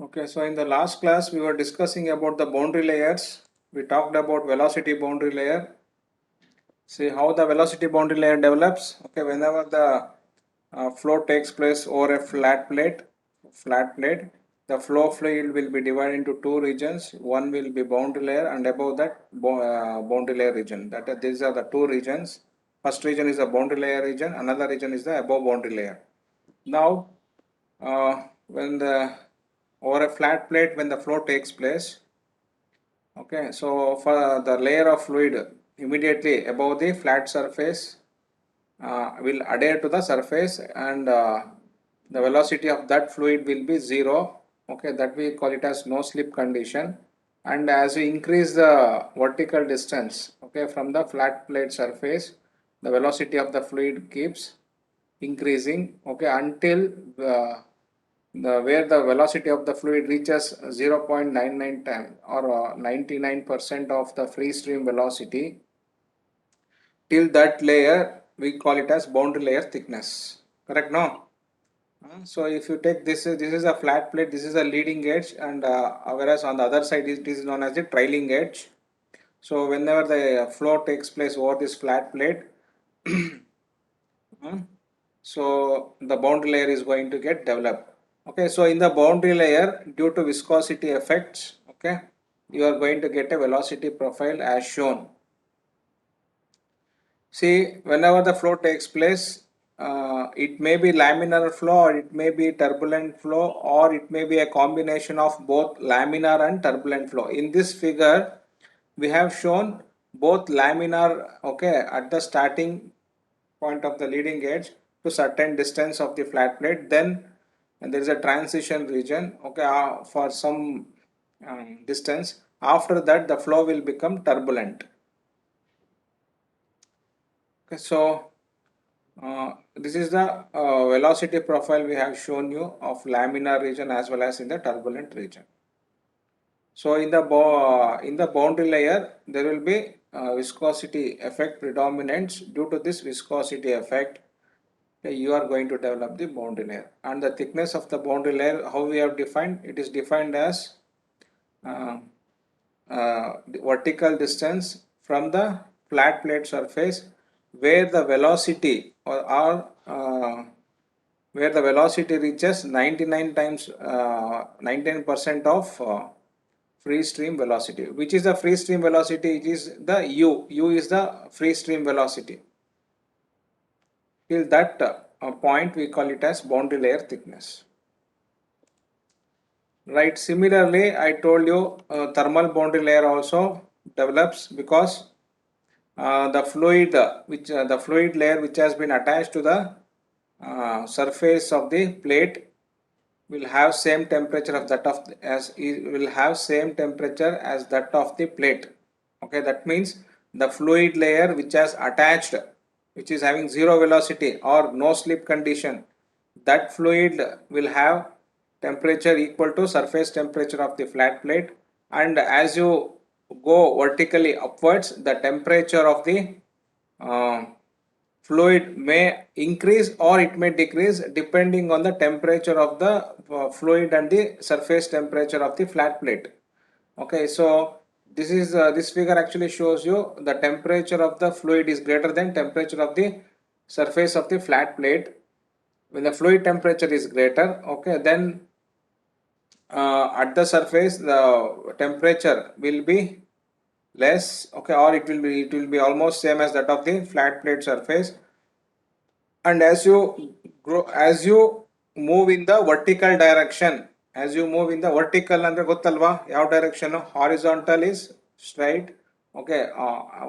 Okay, so in the last class we were discussing about the boundary layers. We talked about velocity boundary layer. See how the velocity boundary layer develops. Okay, whenever the flow takes place over a flat plate, the flow fluid will be divided into two regions. One will be boundary layer, and above that boundary layer region. These are the two regions. First region is the boundary layer region. Another region is the above boundary layer. Now, when the over a flat plate, when the flow takes place, okay, so for the layer of fluid immediately above the flat surface will adhere to the surface, and the velocity of that fluid will be zero. Okay, that we call it as no slip condition. And as we increase the vertical distance, okay, from the flat plate surface, the velocity of the fluid keeps increasing, okay, until where the velocity of the fluid reaches 0.99 time or 99% of the free stream velocity. Till that layer we call it as boundary layer thickness. Correct? No. So if you take this is a flat plate, this is a leading edge, and whereas on the other side it is known as the trailing edge. So whenever the flow takes place over this flat plate, so the boundary layer is going to get developed. Okay, so in the boundary layer, due to viscosity effects, okay, you are going to get a velocity profile as shown. See, whenever the flow takes place, it may be laminar flow, or it may be turbulent flow, or it may be a combination of both laminar and turbulent flow. In this figure, we have shown both laminar, okay, at the starting point of the leading edge to certain distance of the flat plate. Then there is a transition region, okay, for some distance. After that, the flow will become turbulent. Okay, so this is the velocity profile we have shown you of laminar region as well as in the turbulent region. So in the boundary layer, there will be viscosity effect predominates. Due to this viscosity effect, you are going to develop the boundary layer. And the thickness of the boundary layer, how we have defined, it is defined as the vertical distance from the flat plate surface where the velocity where the velocity reaches 99 times 99% of free stream velocity. Which is the free stream velocity? It is the u is the free stream velocity. Till that point we call it as boundary layer thickness. Right. Similarly, I told you thermal boundary layer also develops because the fluid layer which has been attached to the surface of the plate will have same temperature of that of will have same temperature as that of the plate. Okay, that means the fluid layer which has attached, which is having zero velocity or no slip condition, that fluid will have temperature equal to surface temperature of the flat plate, and as you go vertically upwards, the temperature of the uh, fluid may increase or it may decrease depending on the temperature of the fluid and the surface temperature of the flat plate. Okay, so this figure actually shows you the temperature of the fluid is greater than temperature of the surface of the flat plate. When the fluid temperature is greater, okay, then at the surface the temperature will be less, okay, or it will be almost same as that of the flat plate surface. And as you move in the vertical direction, as you move in the vertical andre gottಲ್ವಾ ಯಾವ direction? Horizontal is straight, okay,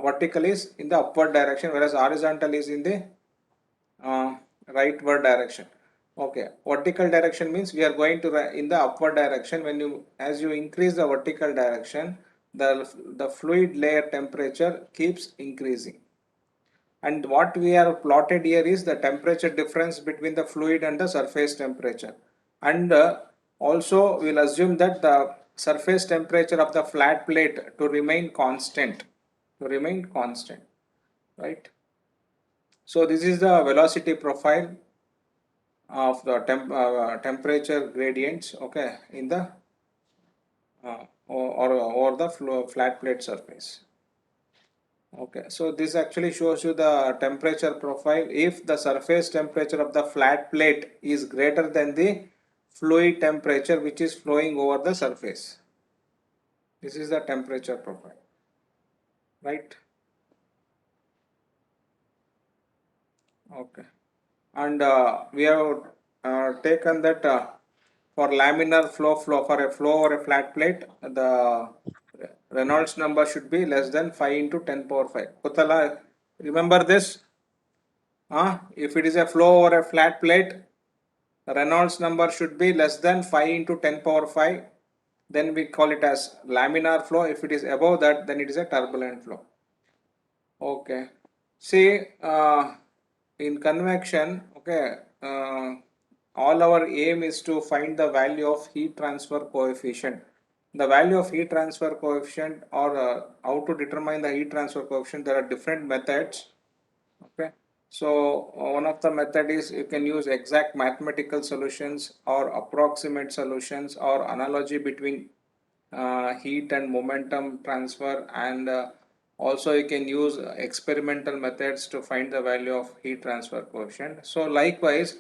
vertical is in the upward direction, whereas horizontal is in the rightward direction. Okay, vertical direction means we are going to in the upward direction. As you increase the vertical direction, the fluid layer temperature keeps increasing. And what we are plotted here is the temperature difference between the fluid and the surface temperature. And also we'll assume that the surface temperature of the flat plate to remain constant, right? So this is the velocity profile of the temperature gradients, okay, in the or the flat plate surface. Okay, so this actually shows you the temperature profile. If the surface temperature of the flat plate is greater than the fluid temperature which is flowing over the surface. This is the temperature profile, right? Okay, and we have taken that for laminar flow for a flow over a flat plate, the Reynolds number should be less than 5 into 10 power 5. Kutala, remember this? If it is a flow over a flat plate, Reynolds number should be less than 5 into 10 power 5. Then we call it as laminar flow. If it is above that, then it is a turbulent flow. Okay. See, in convection, okay, all our aim is to find the value of heat transfer coefficient. The value of heat transfer coefficient, or how to determine the heat transfer coefficient, there are different methods. Okay. So one of the method is you can use exact mathematical solutions or approximate solutions or analogy between heat and momentum transfer, and also you can use experimental methods to find the value of heat transfer coefficient. So likewise,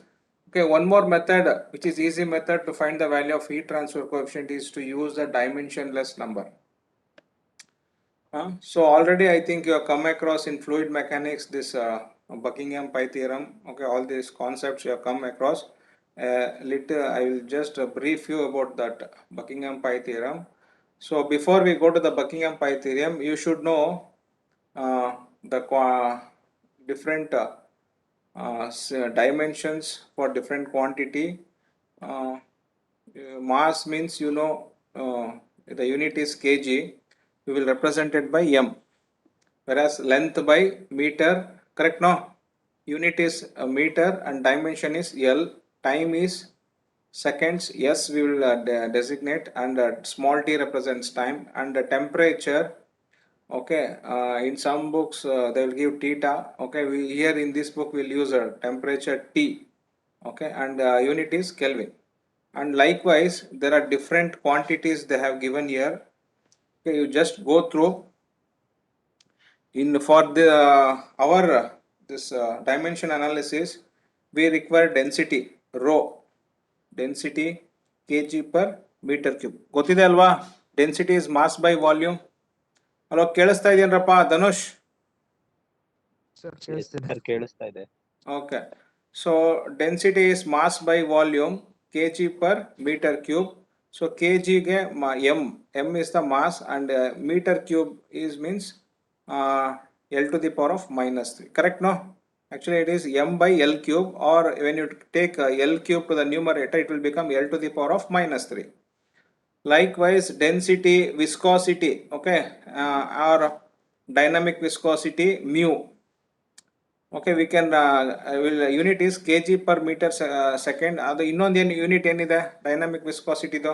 okay, one more method which is easy method to find the value of heat transfer coefficient is to use the dimensionless number. So already I think you have come across in fluid mechanics this Buckingham pi theorem. Okay, all these concepts you have come across. Little I will just brief you about that Buckingham pi theorem. So before we go to the Buckingham pi theorem, you should know the different dimensions for different quantity. Mass means the unit is kg. We will represent it by m, whereas length by meter, correct? No, unit is a meter and dimension is L. Time is seconds, S we will designate, and small t represents time, and the temperature. Okay, in some books they will give theta. Okay, we here in this book will use a temperature T. Okay, and unit is Kelvin. And likewise, there are different quantities they have given here. Okay, you just go through. In for the our this dimension analysis, we require density rho, density kg per meter cube. Gottide alva? Density is mass by volume. Hello, ಕೇಳಿಸ್ತಾ ಇದೆಯೇನ್ರಪ್ಪ Dhanush? Sir ಕೇಳಿಸ್ತಾ ಇದೆ. Okay, so density is mass by volume, kg per meter cube. So kg ge m is the mass, and meter cube is means L to the power of -3. Correct? No, actually it is m by L cube, or when you take L cube to the numerator, it will become L to the power of -3. Likewise, density, viscosity, okay, or dynamic viscosity mu. Okay, we can will unit is kg per meter second. ಅದು ಇನ್ನೊಂದು ಏನು unit ಏನಿದೆ dynamic ವಿಸ್ಕಾಸಿಟಿದು?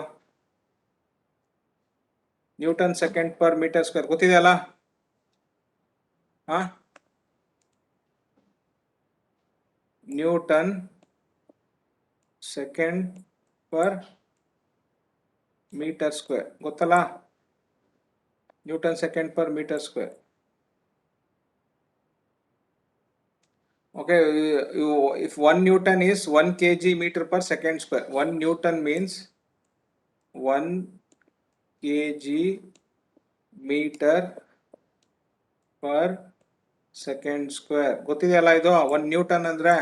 Newton second per metre square. ಗೊತ್ತಿದೆಯಲ್ಲ? Newton second per metre square. ಗೊತ್ತಲ್ಲ? Newton second per metre square. Okay, if 1 Newton is 1 kg meter per second square. 1 Newton means 1 kg meter per second square. ಗೊತ್ತಿದೆಯಲ್ಲ ಇದು 1 Newton ಅಂದ್ರೆ?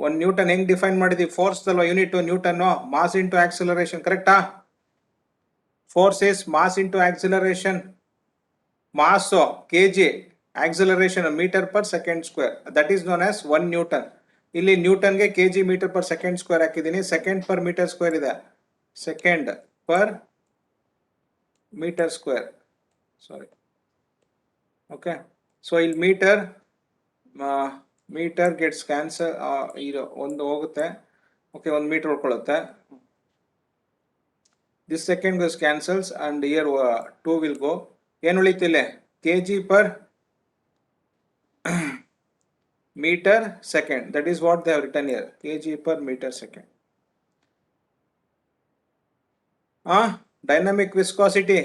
1 Newton ಹೆಂಗ್ define ಮಾಡಿದ್ವಿ? Force ಅಲ್ವಾ unit Newton, mass into acceleration, ಕರೆಕ್ಟಾ? Force is mass into acceleration. Mass kg, acceleration meter per second square, that is known as 1 Newton. ಇಲ್ಲಿ ನ್ಯೂಟನ್ಗೆ kg meter per second square ಹಾಕಿದ್ದೀನಿ. Second per meter square ಇದೆ, second per meter square, sorry. Okay, so ಇಲ್ಲಿ metre gets cancel, ಇದು ಒಂದು ಹೋಗುತ್ತೆ. Okay, ಒಂದು metre ಉಳ್ಕೊಳ್ಳುತ್ತೆ. This second goes cancels and here 2 will go. ಏನು ಉಳಿತಿಲ್ಲ? kg per meter second, that is what they have written here, kg per meter second. Dynamic viscosity,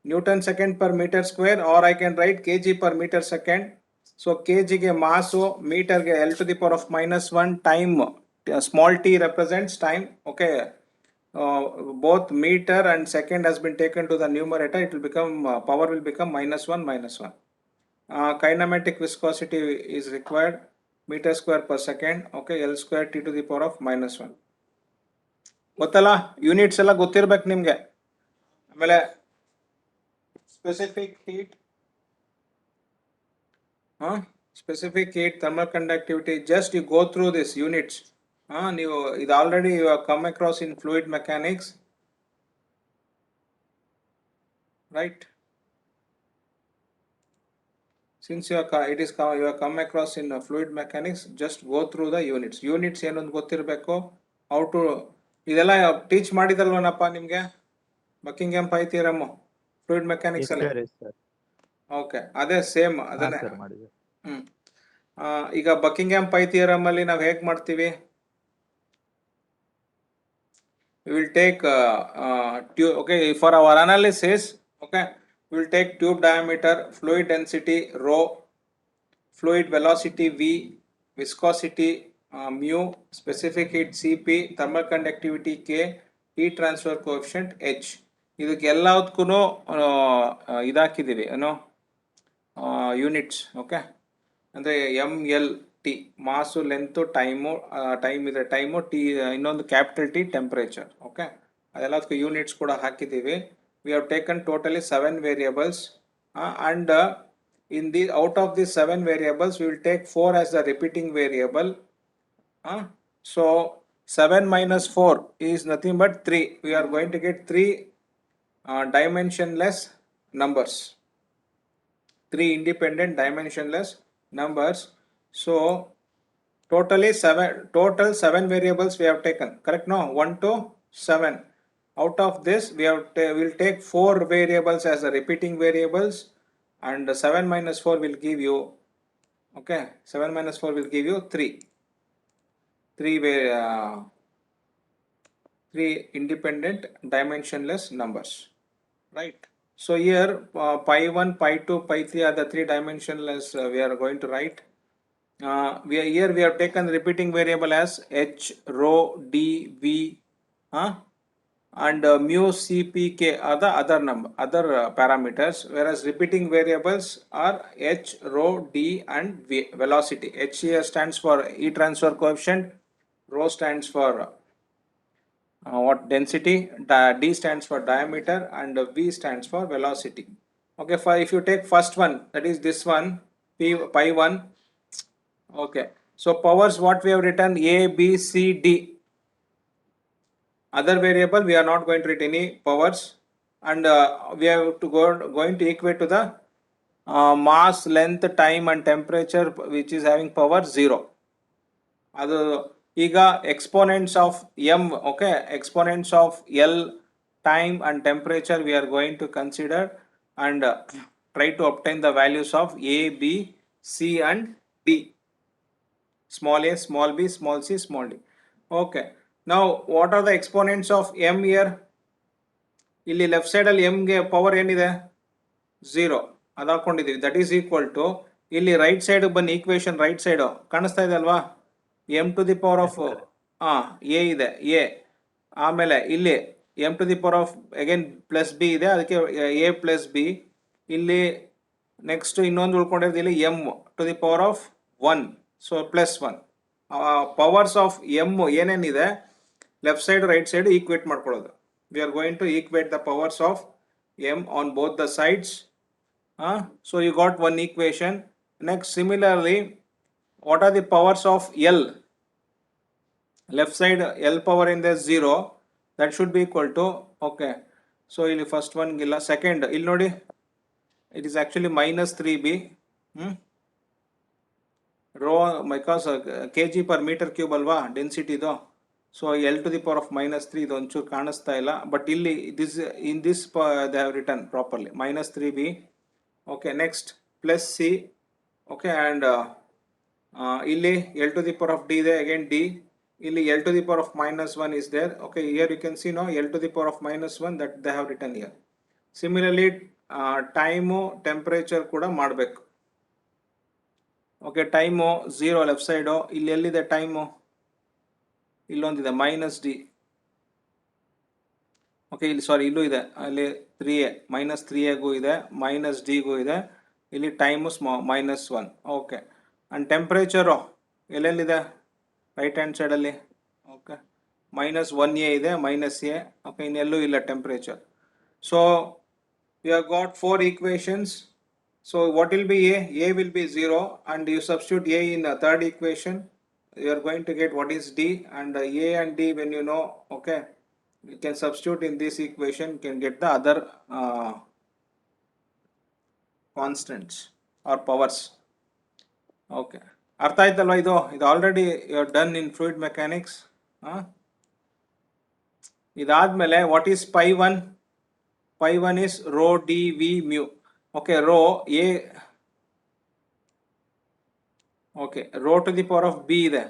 Newton second per meter square, or I can write kg per meter second. So kg ge mass, meter ge L to the power of -1 time, small t represents time. Okay, both meter and second has been taken to the numerator. It will become power will become -1. Kinematic viscosity is required, meter square per second. Okay, L square t to the power of -1. ಗೊತ್ತಲ್ಲ, units ಎಲ್ಲ ಗೊತ್ತಿರ್ಬೇಕು ನಿಮ್ಗೆ. ಆಮೇಲೆ specific heat, specific heat, thermal conductivity, just you go through this units. ನೀವು ಇದು already you have come across in fluid mechanics, right? Since you have come across in fluid mechanics, just go through the units. Units ಏನು ಅಂತ ಗೊತ್ತಿರಬೇಕು. How to ಇದೆಲ್ಲ teach ಮಾಡಿದಲ್ವನಪ್ಪ ನಿಮ್ಗೆ Buckingham pi theorem fluid mechanics ಅಲ್ಲಿ? Okay, ಅದೇ same ಅದನ್ನೇ. ಈಗ ಬಕಿಂಗ್ಹ್ಯಾಮ್ ಪೈ ಥಿಯರಮ್ ಅಲ್ಲಿ ನಾವು ಹೇಗೆ ಮಾಡ್ತೀವಿ? We will take okay, for our analysis, okay, we will take tube diameter, fluid density rho, fluid velocity v, viscosity mu, specific heat Cp, thermal conductivity K, heat transfer coefficient H. ಇದಕ್ಕೆಲ್ಲದಕ್ಕೂ ಇದಾಕಿದ್ದೀವಿ ಏನೋ units. Okay, ಅಂದರೆ ML T mass, length, time, time ಇದೆ time, T ಇನ್ನೊಂದು capital T temperature. Okay, ಅದೆಲ್ಲದಕ್ಕೂ units ಕೂಡ ಹಾಕಿದ್ದೀವಿ. We have taken totally 7 variables, and in the out of these 7 variables we will take 4 as the repeating variable. So 7 minus 4 is nothing but 3. We are going to get 3 dimensionless numbers, 3 independent dimensionless numbers. So total 7 variables we have taken, correct? No, 1 to 7. Out of this we will take 4 variables as the repeating variables, and 7 minus 4 will give you, okay, 7 minus 4 will give you 3 independent dimensionless numbers, right? So here pi 1, pi 2, pi 3 are the 3 dimensionless we are going to write. Here we have taken the repeating variable as H, rho, D, V, and mu, Cp, K are the other parameters, whereas repeating variables are H, rho, D and V, velocity. H here stands for heat transfer coefficient, rho stands for what, density, D stands for diameter, and V stands for velocity. Okay, if you take first one, that is this one, pi 1. Okay, so powers what we have written, A, B, C, D. Other variable we are not going to write any powers, and we have to going to equate to the mass, length, time and temperature which is having power 0. ಅದು ಈಗ exponents of m, okay, exponents of L, time and temperature we are going to consider, and try to obtain the values of A, B, C and D. Small a, small b, small c, small d. Okay, now what are the exponents of m here? ಇಲ್ಲಿ left side ಅಲ್ಲಿ m ಗೆ power ಏನಿದೆ? 0 ಅದು ಹಾಕೊಂಡಿದ್ದೀವಿ. That is equal to, ಇಲ್ಲಿ right side ಬನ್ನಿ, equation right side ಕಾಣಿಸ್ತಾ ಇದೆ ಅಲ್ವಾ? m to the power of a ಇದೆ, a. ಆಮೇಲೆ ಇಲ್ಲಿ m ಟು ದಿ ಪವರ್ ಆಫ್ ಅಗೇನ್ ಪ್ಲಸ್ b ಇದೆ, ಅದಕ್ಕೆ a ಪ್ಲಸ್ b. ಇಲ್ಲಿ ನೆಕ್ಸ್ಟ್ ಇನ್ನೊಂದು ಉಳ್ಕೊಂಡಿರೋದು ಇಲ್ಲಿ m to the power of 1, so plus 1. Powers of m ಏನೇನಿದೆ left side right side equate ಮಾಡ್ಕೊಳ್ಳೋದು. We are going to equate the powers of m on both the sides. So you got one equation. Next, similarly, what are the powers of L? Left side L power in there 0, that should be equal to, okay, so in the first one gilla, second il nodi, it is actually minus 3b, rho, because kg per meter cube alva density do. So L to the power of minus 3 ಇದು ಒಂಚೂರು ಕಾಣಿಸ್ತಾ ಇಲ್ಲ, but ಇಲ್ಲಿ in this they have written properly minus 3b. Okay, next plus c, okay, and ಇಲ್ಲಿ L to the power of d ಇದೆ, again d, ಇಲ್ಲಿ L to the power of minus 1 is there. Okay, here you can see now L to the power of minus 1 that they have written here. Similarly, time temperature ಕೂಡ ಮಾಡಬೇಕು. Okay, time 0 left side. ಇಲ್ಲಿ ಎಲ್ಲಿದೆ time? ಇಲ್ಲೊಂದಿದೆ -d. Okay, ಇಲ್ಲಿ ಸಾರಿ ಇಲ್ಲೂ ಇದೆ, ಅಲ್ಲಿ 3a -3aಗೂ ಇದೆ, -dಗೂ ಇದೆ. ಇಲ್ಲಿ ಟೈಮು -1. ಓಕೆ, ಆ್ಯಂಡ್ ಟೆಂಪ್ರೇಚರು ಎಲ್ಲೆಲ್ಲಿದೆ? ರೈಟ್ ಹ್ಯಾಂಡ್ ಸೈಡಲ್ಲಿ. ಓಕೆ, -1a ಇದೆ, -a. ಓಕೆ, ಇನ್ನೆಲ್ಲೂ ಇಲ್ಲ temperature. So you have got 4 equations. So what will be a? A will be 0, and you substitute a in the third equation. You are going to get what is d, and a and d when you know, okay, you can substitute in this equation, you can get the other constants or powers. Okay, ಅರ್ಥ ಆಯ್ತಲ್ವಾ? ಇದು already you are done in fluid mechanics. ಇದಾದ್ಮೇಲೆ what is pi 1? Pi 1 is rho dv mu. Okay, rho a. Okay, rho to the power of b ಇದೆ.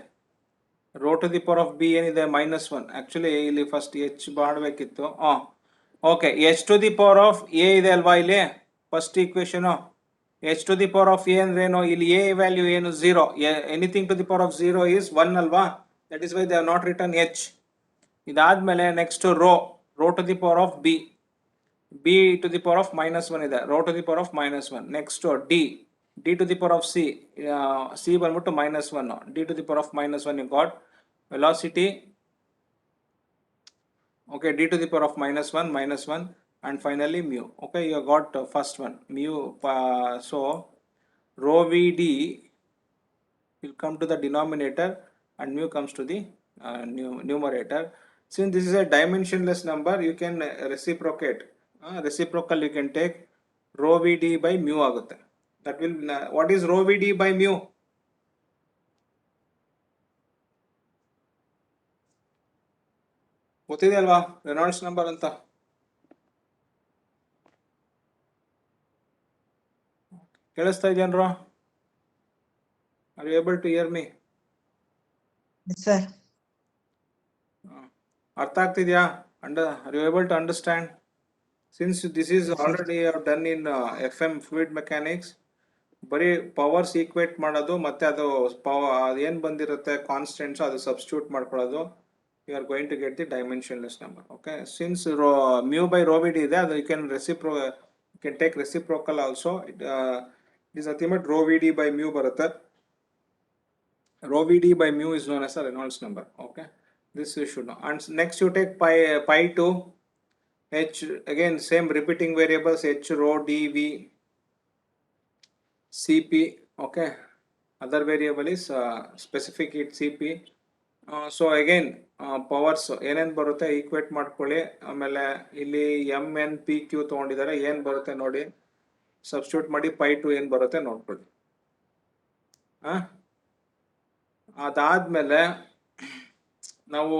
Rho to the power of b ಏನಿದೆ? -1. Actually ಇಲ್ಲಿ first h ಮಾಡಬೇಕಿತ್ತು. Okay, h to the power of a ಇದೆ ಅಲ್ವಾ ಇಲ್ಲಿ first equation. h to the power of a ಅಂದ್ರೆ ಏನು? ಇಲ್ಲಿ a ವ್ಯಾಲ್ಯೂ ಏನು? 0. Anything to the power of 0 is 1 ಅಲ್ವಾ? That is why they have not return h. ಇದಾದ್ಮೇಲೆ next rho to the power of b. b to the power of -1 ಇದೆ, rho to the power of -1. Next d to the power of c. c ಬಂದ್ಬಿಟ್ಟು -1. d to the power of -1 you got velocity. Okay, d to the power of -1, and finally mu. Okay, you got first one mu. So rho vd will come to the denominator and mu comes to the numerator. Since this is a dimensionless number, you can reciprocate. Reciprocal you can take rho vd by mu ಆಗುತ್ತೆ. That will what is rho vd by mu? ಗೊತ್ತಿದೆ ಅಲ್ವಾ? Reynolds number ಅಂತ. ಕೇಳಿಸ್ತಾ ಇದೆಯನ್ರೋ? Are you able to hear me? Yes, sir. ಅರ್ಥ ಆಗ್ತಿದ್ಯಾ? Are you able to understand? Since this is already done in FM fluid mechanics, ಬರೀ powers equate ಮಾಡೋದು, ಮತ್ತೆ ಅದು ಅದೇನು ಬಂದಿರುತ್ತೆ ಕಾನ್ಸ್ಟೆಂಟ್ಸ್ ಅದು ಸಬ್ಸ್ಟಿಟ್ಯೂಟ್ ಮಾಡ್ಕೊಳ್ಳೋದು. You are going to get the dimensionless number. Okay, since mu by rho vd ಇದೆ, ಅದು you can take reciprocal also. It is ultimate rho vd by mu ಬರುತ್ತೆ. Rho vd by mu is known as a Reynolds number. Okay, this you should know. And next you take pi 2 h, again same repeating variables, h rho dv cp. Okay, other variable is specific heat cp. So again powers ಏನೇನು ಬರುತ್ತೆ equate ಮಾಡ್ಕೊಳ್ಳಿ. ಆಮೇಲೆ ಇಲ್ಲಿ mn pq ತೊಗೊಂಡಿದ್ದಾರೆ, ಏನು ಬರುತ್ತೆ ನೋಡಿ, substitute ಮಾಡಿ pi 2 ಏನು ಬರುತ್ತೆ ನೋಡ್ಕೊಳ್ಳಿ. ಅದಾದ್ಮೇಲೆ ನಾವು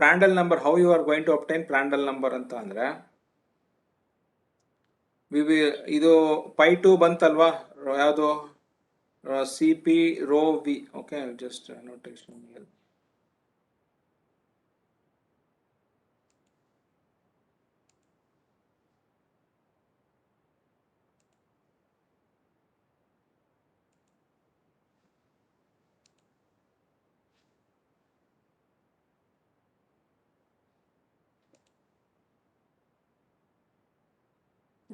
Prandtl number, how you are going to obtain Prandtl number ಅಂತ ಅಂದ್ರೆ, ಇದು pi 2 ಬಂತಲ್ವಾ, ಯಾವುದು? C P rho V. Okay, just notation.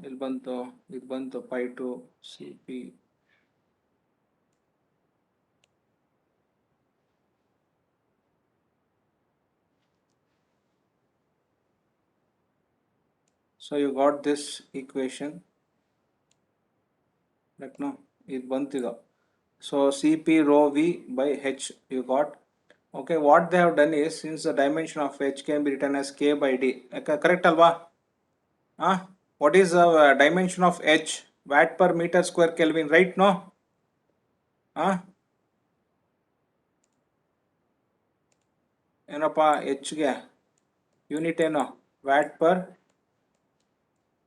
ಇಲ್ಲಿ ಬಂತು, ಇದು ಬಂತು pi 2 C P. So you got this equation, like no, ಇದು ಬಂತಿದೆ. So cp rho v by h you got. Okay, what they have done is, since the dimension of h can be written as k by d, correct alva? What is the dimension of h? Watt per meter square Kelvin, right? No? ಏನಪ್ಪ ಹೆಚ್ಗೆ unit ಏನು? Watt per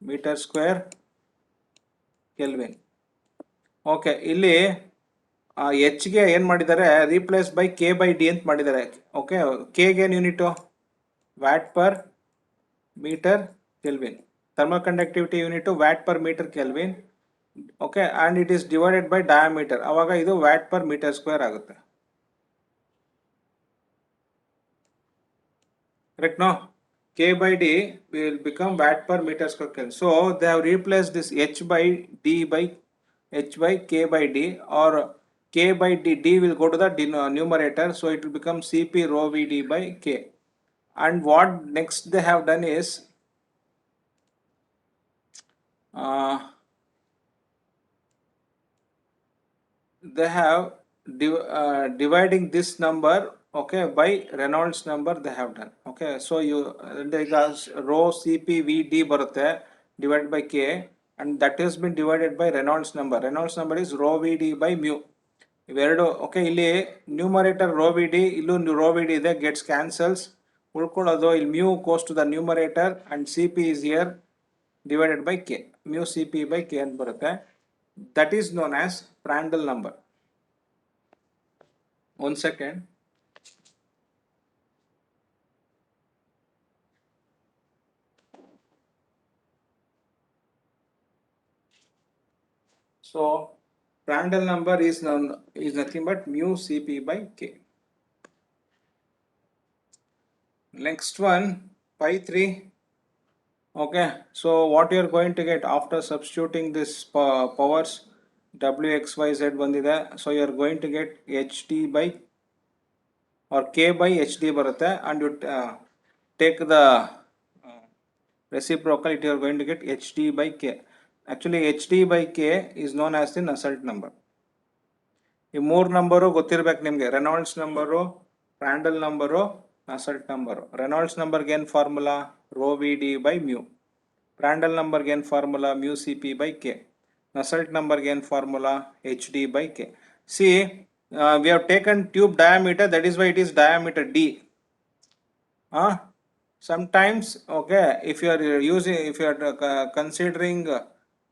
metre square kelvin. Okay, ಇಲ್ಲಿ ಎಚ್ಗೆ ಏನು ಮಾಡಿದ್ದಾರೆ, replace by K by D ಅಂತ ಮಾಡಿದ್ದಾರೆ. Okay, ಕೆಗೆ ಏನು unit? Watt per metre kelvin. Thermal conductivity unit watt per metre kelvin. Okay, and it is divided by diameter. ಅವಾಗ ಇದು ವ್ಯಾಟ್ ಪರ್ ಮೀಟರ್ ಸ್ಕ್ವೇರ್ ಆಗುತ್ತೆ. Correct, no? K by D will become watt per meter square Kelvin. So they have replaced this H by D by H by K by D, or K by D. D will go to the numerator, so it will become Cp rho V D by K. And what next they have done is they have dividing this number, okay, by Reynolds number they have done. Okay, so you rho Cp Vd barutte divided by K, and that has been divided by Reynolds number. Reynolds number is rho Vd by mu. ಇವೆರಡು. Okay, ಇಲ್ಲಿ numerator rho V D, ಇಲ್ಲೂ rho V D ಇದೆ, gets cancels. ಉಳ್ಕೊಳ್ಳೋದು ಇಲ್ಲಿ mu goes to the numerator and C P is here divided by K. Mu Cp by K ಅಂತ ಬರುತ್ತೆ. That is known as Prandtl number. One second. So Prandtl number is nothing but mu Cp by K. Next one, pi 3. Okay, so what you are going to get after substituting this powers W, X, Y, Z bandide, so you are going to get Hd by or K by Hd barutte, and you take the reciprocal, you are going to get Hd by K. Actually Hd by K is known as the Nusselt number. ಈ ಮೂರು number ಗೊತ್ತಿರ್ಬೇಕು ನಿಮಗೆ. Reynolds number, Prandtl number, Nusselt number. Reynolds ನಂಬರ್ಗೆ ಏನು formula? Rho V D by mu. Prandtl ನಂಬರ್ಗೆ ಏನು formula? Mu C P by K. Nusselt ನಂಬರ್ಗೆ ಏನು formula? H D by K. See, we have taken tube diameter, that is why it is diameter D. Sometimes, okay, if you are considering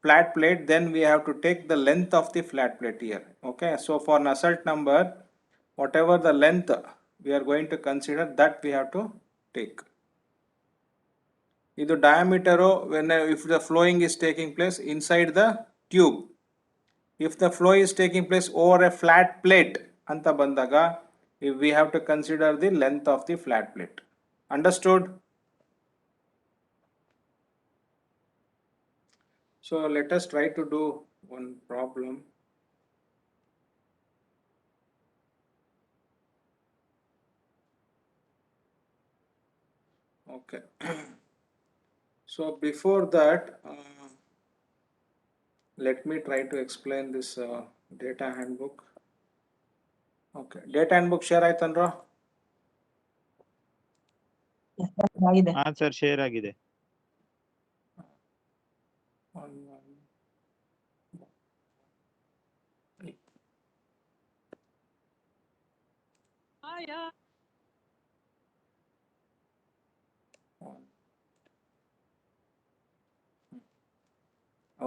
flat plate, then we have to take the length of the flat plate here. Okay, so for Nusselt number, whatever the length we are going to consider, that we have to take. Idu diameter when if the flowing is taking place inside the tube. If the flow is taking place over a flat plate anta bandaga, we have to consider the length of the flat plate. Understood? So let us try to do one problem. Okay. So before that, let me try to explain this data handbook. Okay, data handbook share ಆಯ್ತನ್ರೋ? ಆಗಿದೆ. ಹಾ sir, share ಆಗಿದೆ.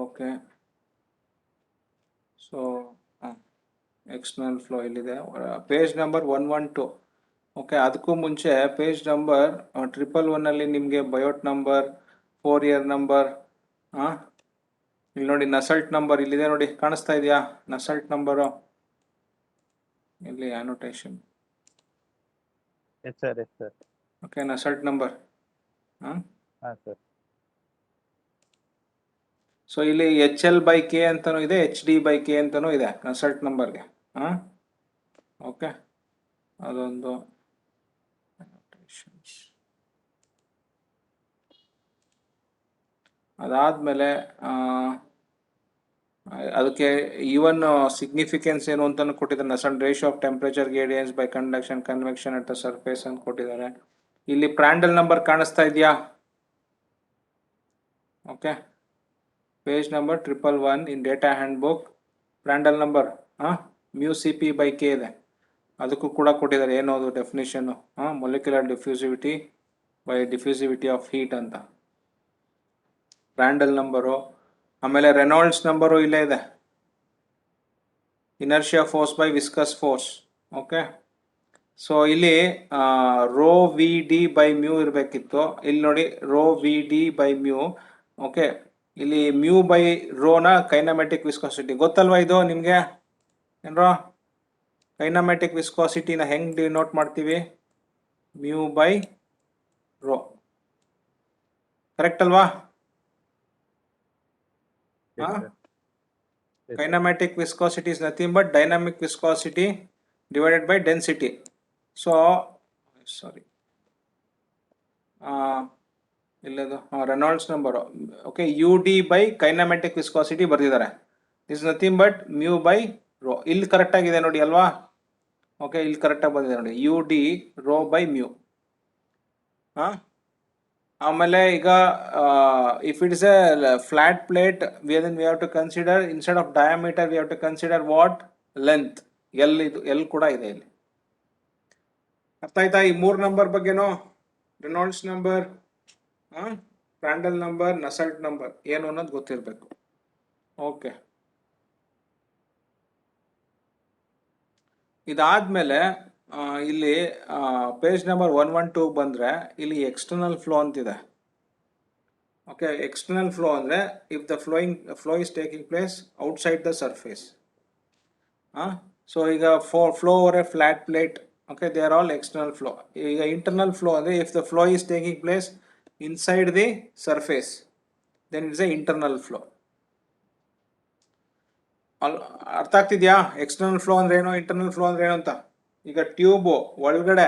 Okay, so external flow ಇಲ್ಲಿದೆ. Page number 112. Okay, ಅದಕ್ಕೂ ಮುಂಚೆ page number 111 ಅಲ್ಲಿ ನಿಮಗೆ ಬಯೋಟ್ number, 4 year number, ಇಲ್ಲಿ ನೋಡಿ ನಸಲ್ಟ್ ನಂಬರ್ ಇಲ್ಲಿದೆ ನೋಡಿ, ಕಾಣಿಸ್ತಾ ಇದೆಯಾ ನಸಲ್ಟ್ ನಂಬರು? ಇಲ್ಲಿ annotation. Yes sir, yes sir. Okay, Nusselt number. ಹಾ ಸರ್. ಸೊ ಇಲ್ಲಿ ಎಚ್ ಎಲ್ ಬೈ ಕೆ ಅಂತನೂ ಇದೆ, ಎಚ್ ಡಿ ಬೈ ಕೆ ಅಂತನೂ ಇದೆ ನಸಲ್ಟ್ ನಂಬರ್ಗೆ. ಓಕೆ, ಅದೊಂದು. ಅದಾದ್ಮೇಲೆ ಅದಕ್ಕೆ ಈವನ್ ಸಿಗ್ನಿಫಿಕೆನ್ಸ್ ಏನು ಅಂತಾನು ಕೊಟ್ಟಿದ್ದಾರೆ. Nusselt ratio of temperature gradients by conduction convection at the surface ಅಂತ ಕೊಟ್ಟಿದ್ದಾರೆ. ಇಲ್ಲಿ ಪ್ರ್ಯಾಂಡಲ್ ನಂಬರ್ ಕಾಣಿಸ್ತಾ ಇದೆಯಾ? Okay, page number 111 in data handbook. Prandtl number mu C P by K ಇದೆ, ಅದಕ್ಕೂ ಕೂಡ ಕೊಟ್ಟಿದ್ದಾರೆ. ಏನು ಅದು definition? Molecular diffusivity by diffusivity of heat ಅಂತ ಪ್ರ್ಯಾಂಡಲ್ ನಂಬರು. ಆಮೇಲೆ ರೆನಾಲ್ಡ್ಸ್ ನಂಬರು ಇಲ್ಲೇ ಇದೆ. inertia force by viscous force. Okay. So ಇಲ್ಲಿ rho V D by mu ಇರಬೇಕಿತ್ತು. ಇಲ್ಲಿ ನೋಡಿ rho V D by mu. Okay, ಇಲ್ಲಿ ಮ್ಯೂ ಬೈ ರೋನ ಕೈನಮೆಟಿಕ್ ವಿಸ್ಕಾಸಿಟಿ ಗೊತ್ತಲ್ವಾ ಇದು ನಿಮಗೆ? ಏನ್ರೋ ಕೈನಮೆಟಿಕ್ ವಿಸ್ಕಾಸಿಟಿನ ಹೆಂಗ್ ಡಿನೋಟ್ ಮಾಡ್ತೀವಿ? Mu by rho. ಕರೆಕ್ಟ್ ಅಲ್ವಾ? Yes, sir. Yes. Kinematic viscosity is nothing but dynamic viscosity divided by density. So, sorry. Reynolds number. Okay, UD by kinematic viscosity ಬರ್ದಿದ್ದಾರೆ. This is nothing but mu by rho. ಇಲ್ಲಿ correct ಆಗಿದೆ ನೋಡಿ ಅಲ್ವಾ? Okay, ಇಲ್ಲಿ correct ಆಗಿ ಬಂದಿದೆ ನೋಡಿ, UD rho by mu. ಆಮೇಲೆ ಈಗ if it is a flat plate, we have to consider instead of diameter we have to consider what? Length. L ಕೂಡ ಇದೆ ಇಲ್ಲಿ. ಅರ್ಥ ಆಯ್ತಾ? ಈ 3 ನಂಬರ್ ಬಗ್ಗೆನೋ, Reynolds number, Prandtl number, Nusselt number ಏನು ಅನ್ನೋದು ಗೊತ್ತಿರಬೇಕು. ಓಕೆ, ಇದಾದ್ಮೇಲೆ ಇಲ್ಲಿ ಪೇಜ್ ನಂಬರ್ 112 ಬಂದ್ರೆ ಇಲ್ಲಿ ಎಕ್ಸ್ಟರ್ನಲ್ ಫ್ಲೋ ಅಂತಿದೆ. ಓಕೆ, ಎಕ್ಸ್ಟರ್ನಲ್ ಫ್ಲೋ ಅಂದ್ರೆ if the flow is taking place outside the surface. So ಈಗ flow over a flat plate, okay, they are all external flow. ಈಗ ಇಂಟರ್ನಲ್ ಫ್ಲೋ ಅಂದ್ರೆ if the flow is taking place inside the surface, then it's a internal flow. ಅರ್ಥ ಆಗ್ತಿದ್ಯಾ? External flow ಅಂದ್ರೆ ಏನು, internal flow ಅಂದ್ರೆ ಏನು ಅಂತ. ಈಗ ಟ್ಯೂಬ್ ಒಳಗಡೆ,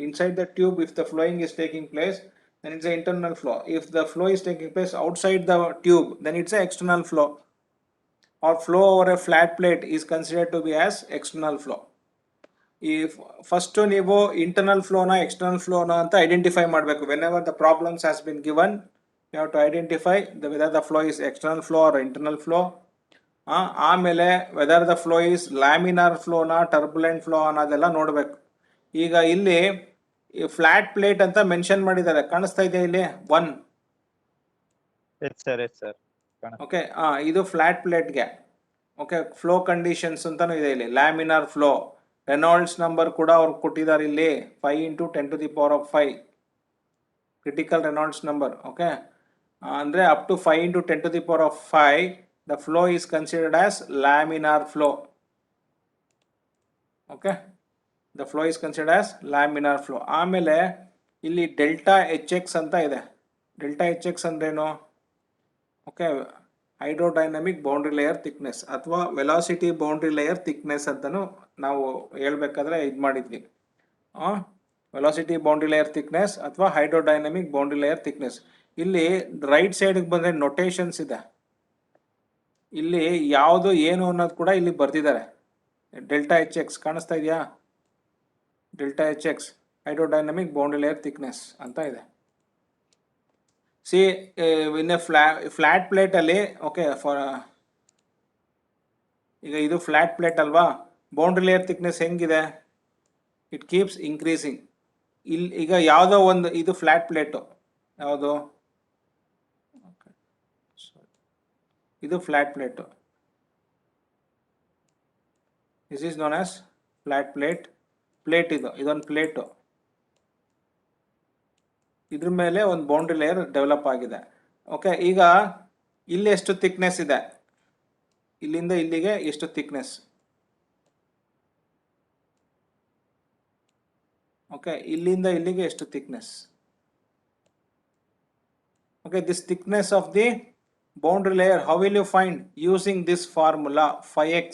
inside the tube, if the flowing is taking place then it's an internal flow. If the flow is taking place outside the tube, then it's an external flow. Or flow over a flat plate is considered to be as external flow. If first ನೀವು internal flow na external flow na ಅಂತ identify ಮಾಡಬೇಕು. whenever the problems has been given, you have to identify whether the flow is external flow or internal flow. ಆಮೇಲೆ whether the flow is laminar ಫ್ಲೋನಾ turbulent flow ಅನ್ನೋದೆಲ್ಲ ನೋಡಬೇಕು. ಈಗ ಇಲ್ಲಿ flat plate ಅಂತ mention ಮಾಡಿದ್ದಾರೆ, ಕಾಣಿಸ್ತಾ ಇದೆ ಇಲ್ಲಿ 1. Yes, sir. Yes, sir. Okay, ಇದು ಫ್ಲಾಟ್ ಪ್ಲೇಟ್ಗೆ. ಓಕೆ, ಫ್ಲೋ ಕಂಡೀಷನ್ಸ್ ಅಂತಾನು ಇದೆ ಇಲ್ಲಿ. ಲ್ಯಾಮಿನಾರ್ ಫ್ಲೋ, ರೆನಾಲ್ಡ್ಸ್ ನಂಬರ್ ಕೂಡ ಅವ್ರು ಕೊಟ್ಟಿದ್ದಾರೆ ಇಲ್ಲಿ, 5 × 10⁵ ಕ್ರಿಟಿಕಲ್ ರೆನಾಲ್ಡ್ಸ್ ನಂಬರ್. ಓಕೆ, ಅಂದ್ರೆ up to 5 × 10⁵ the flow is considered as laminar flow. Okay, the flow is considered as laminar flow. ಆಮೇಲೆ ಇಲ್ಲಿ ಡೆಲ್ಟಾ ಎಚ್ ಎಕ್ಸ್ ಅಂತ ಇದೆ. ಡೆಲ್ಟಾ ಎಚ್ ಎಕ್ಸ್ ಅಂದ್ರೇನು? Okay, hydrodynamic boundary layer thickness ಅಥವಾ velocity boundary layer thickness ಅಂತಲೂ ನಾವು ಹೇಳ್ಬೇಕಾದ್ರೆ ಇದು ಮಾಡಿದ್ವಿ. ವೆಲಾಸಿಟಿ ಬೌಂಡ್ರಿ ಲೇಯರ್ ಥಿಕ್ನೆಸ್ ಅಥವಾ ಹೈಡ್ರೋಡೈನಮಿಕ್ ಬೌಂಡ್ರಿ ಲೇಯರ್ ಥಿಕ್ನೆಸ್. ಇಲ್ಲಿ ರೈಟ್ ಸೈಡ್ಗೆ ಬಂದರೆ ನೊಟೇಷನ್ಸ್ ಇದೆ. ಇಲ್ಲಿ ಯಾವುದು ಏನು ಅನ್ನೋದು ಕೂಡ ಇಲ್ಲಿ ಬರ್ದಿದ್ದಾರೆ. ಡೆಲ್ಟಾ ಎಚ್ ಎಕ್ಸ್ ಕಾಣಿಸ್ತಾ ಇದೆಯಾ? Delta H X hydrodynamic boundary layer thickness ಅಂತ ಇದೆ. See in a flat plate ಅಲ್ಲಿ, ಓಕೆ, ಈಗ ಇದು ಫ್ಲಾಟ್ ಪ್ಲೇಟ್ ಅಲ್ವಾ, ಬೌಂಡ್ರಿ ಲೇಯರ್ ಥಿಕ್ನೆಸ್ ಹೆಂಗಿದೆ? It keeps increasing. ಇಲ್ಲಿ ಈಗ ಯಾವುದೋ ಒಂದು, ಇದು ಫ್ಲಾಟ್ ಪ್ಲೇಟು, ಯಾವುದು? ಇದು flat plate. This is known as flat plate. ಇದೊಂದು ಪ್ಲೇಟು, ಇದ್ರ ಮೇಲೆ ಒಂದು ಬೌಂಡ್ರಿ ಲೇಯರ್ ಡೆವಲಪ್ ಆಗಿದೆ. ಓಕೆ, ಈಗ ಇಲ್ಲಿ ಎಷ್ಟು ಥಿಕ್ನೆಸ್ ಇದೆ? ಇಲ್ಲಿಂದ ಇಲ್ಲಿಗೆ ಎಷ್ಟು ಥಿಕ್ನೆಸ್? ಓಕೆ, ಇಲ್ಲಿಂದ ಇಲ್ಲಿಗೆ ಎಷ್ಟು thickness? Okay, this thickness of the boundary layer, how will you find? Using this formula 5x,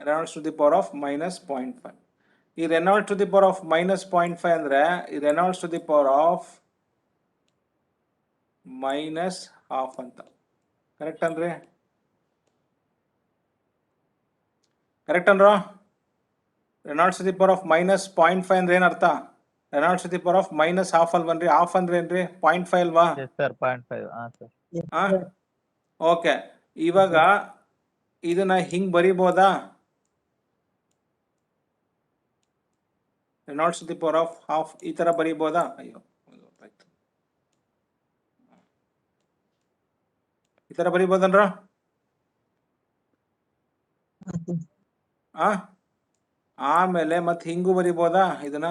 Reynolds to the power of -0.5. ಈ Reynolds to the power of -0.5 ಅಂದ್ರೆ ಈ Reynolds to the power of -half ಅಂತ. Correct ಅನ್ರಿ? Correct ಅನ್ರೋ? Reynolds to the power of -0.5 ಅಂದ್ರೆ ಏನರ್ಥ? Reynolds to the power of -half ಅಲ್ವನ್ರಿ? Half ಅಂದ್ರೆ ಏನ್ರಿ? 0.5 ಅಲ್ವಾ? Yes, sir. 0.5. Sir. ಓಕೆ, ಇವಾಗ ಇದನ್ನ ಹಿಂಗ್ ಬರಿಬೋದಾ? Reynolds to the power of half ಈ ತರ ಬರಿಬೋದಾ? ಅಯ್ಯೋ, ಈ ತರ ಬರಿಬೋದನ್ರ? ಆ ಆಮೇಲೆ ಮತ್ತೆ ಹಿಂಗೂ ಬರಿಬೋದಾ ಇದನ್ನ